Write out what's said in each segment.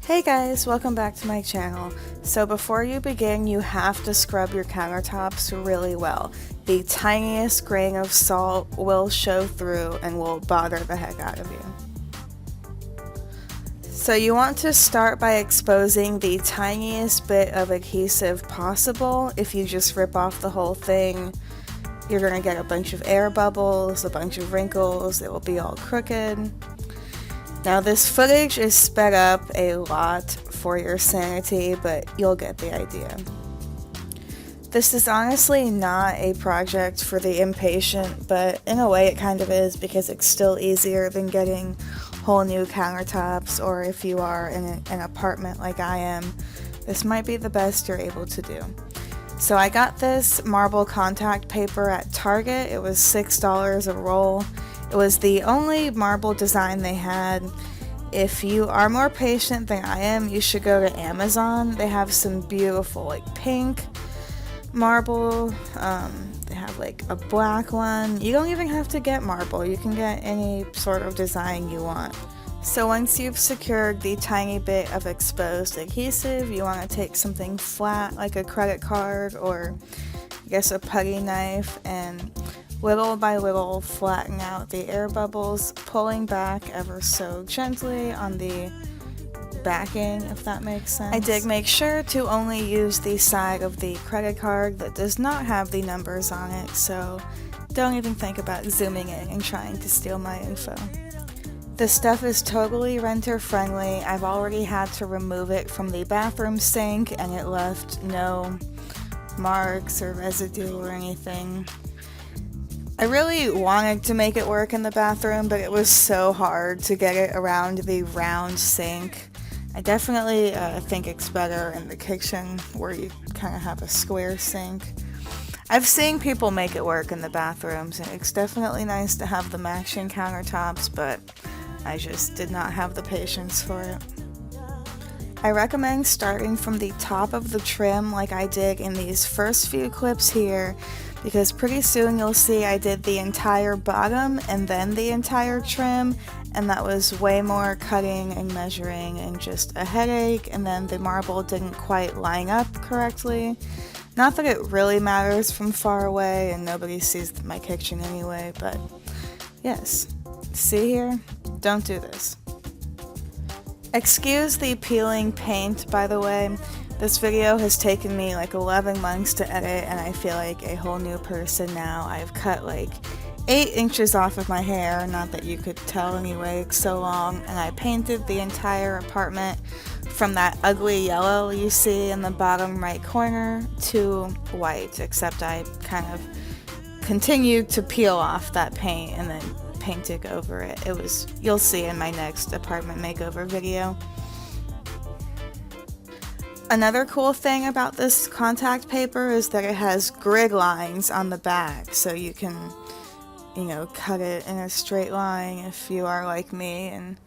Hey guys, welcome back to my channel. So before you begin, you have to scrub your countertops really well. The tiniest grain of salt will show through and will bother the heck out of you. So you want to start by exposing the tiniest bit of adhesive possible. If you just rip off the whole thing, you're going to get a bunch of air bubbles, a bunch of wrinkles, it will be all crooked. Now this footage is sped up a lot for your sanity, but you'll get the idea. This is honestly not a project for the impatient, but in a way it kind of is because it's still easier than getting whole new countertops, or if you are in an apartment like I am, this might be the best you're able to do. So I got this marble contact paper at Target. It was $6 a roll. It was the only marble design they had. If you are more patient than I am, you should go to Amazon. They have some beautiful like pink marble. They have like a black one. You don't even have to get marble. You can get any sort of design you want. So once you've secured the tiny bit of exposed adhesive, you want to take something flat like a credit card or I guess a putty knife and little by little flatten out the air bubbles, pulling back ever so gently on the backing, if that makes sense. I did make sure to only use the side of the credit card that does not have the numbers on it, so don't even think about zooming in and trying to steal my info. This stuff is totally renter friendly. I've already had to remove it from the bathroom sink and it left no marks or residue or anything. I really wanted to make it work in the bathroom, but it was so hard to get it around the round sink. I definitely think it's better in the kitchen where you kind of have a square sink. I've seen people make it work in the bathrooms, and it's definitely nice to have the matching countertops, but I just did not have the patience for it. I recommend starting from the top of the trim like I did in these first few clips here, because pretty soon you'll see I did the entire bottom and then the entire trim, and that was way more cutting and measuring and just a headache, and then the marble didn't quite line up correctly. Not that it really matters from far away and nobody sees my kitchen anyway, but yes, see here? Don't do this. Excuse the peeling paint, by the way. This video has taken me like 11 months to edit and I feel like a whole new person now. I've cut like 8 inches off of my hair, not that you could tell anyway, it's so long, and I painted the entire apartment from that ugly yellow you see in the bottom right corner to white, except I kind of continued to peel off that paint and then painted over it. You'll see in my next apartment makeover video. Another cool thing about this contact paper is that it has grid lines on the back, so you can, cut it in a straight line if you are like me and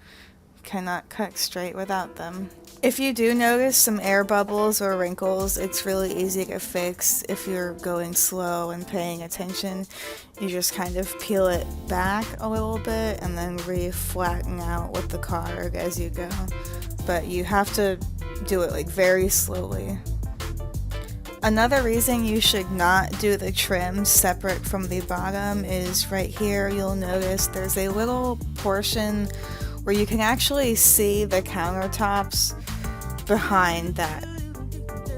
cannot cut straight without them. If you do notice some air bubbles or wrinkles, it's really easy to fix if you're going slow and paying attention. You just kind of peel it back a little bit and then re-flatten out with the card as you go. But you have to do it like very slowly. Another reason you should not do the trim separate from the bottom is right here. You'll notice there's a little portion where you can actually see the countertops behind that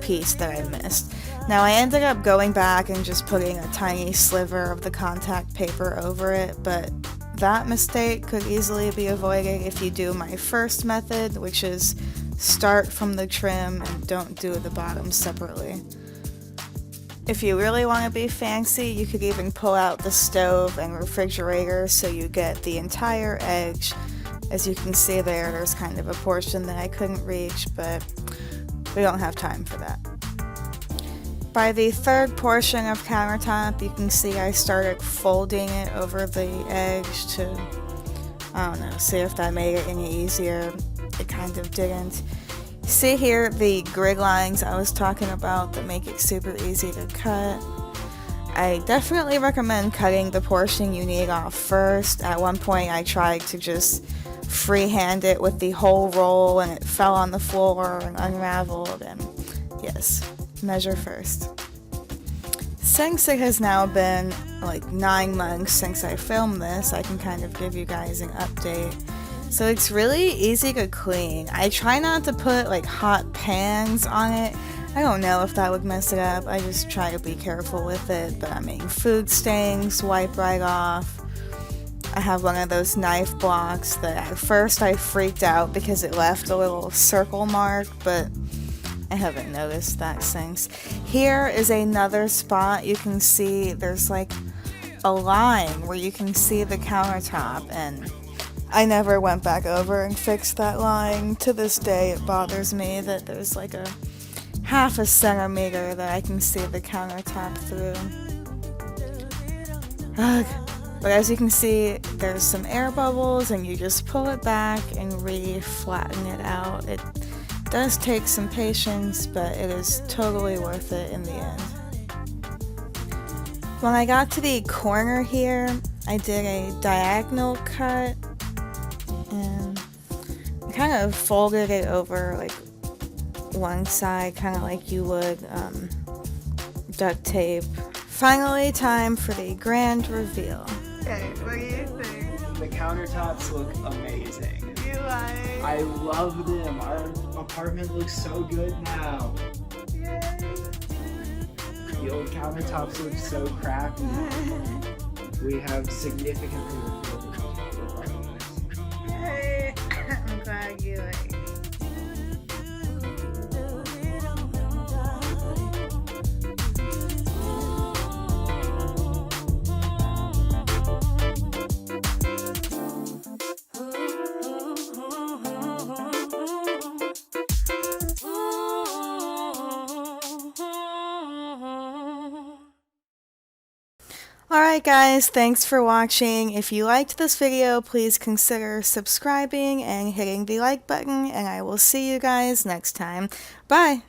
piece that I missed. Now I ended up going back and just putting a tiny sliver of the contact paper over it, but that mistake could easily be avoided if you do my first method, which is start from the trim and don't do the bottom separately. If you really want to be fancy, you could even pull out the stove and refrigerator so you get the entire edge. As you can see there's kind of a portion that I couldn't reach, but we don't have time for that. By the third portion of countertop, you can see I started folding it over the edge to, see if that made it any easier. It kind of didn't. See here the grid lines I was talking about that make it super easy to cut. I definitely recommend cutting the portion you need off first. At one point I tried to just freehand it with the whole roll and it fell on the floor and unraveled, and yes, measure first. Since it has now been like 9 months since I filmed this, I can kind of give you guys an update. So it's really easy to clean. I try not to put like hot pans on it. I don't know if that would mess it up. I just try to be careful with it, but I mean, food stains wipe right off. I have one of those knife blocks that at first I freaked out because it left a little circle mark, but I haven't noticed that since. Here is another spot you can see there's like a line where you can see the countertop, and I never went back over and fixed that line. To this day it bothers me that there's like a half a centimeter that I can see the countertop through. Ugh. But as you can see, there's some air bubbles and you just pull it back and re-flatten it out. It does take some patience, but it is totally worth it in the end. When I got to the corner here, I did a diagonal cut and I kind of folded it over like one side, kind of like you would duct tape. Finally, time for the grand reveal. Okay, what do you think? The countertops look amazing. You like? I love them. Our apartment looks so good now. Yay. The old countertops look so crappy. We have significantly improved the apartment. Yay. I'm glad you like it. Alright guys, thanks for watching. If you liked this video, please consider subscribing and hitting the like button, and I will see you guys next time. Bye!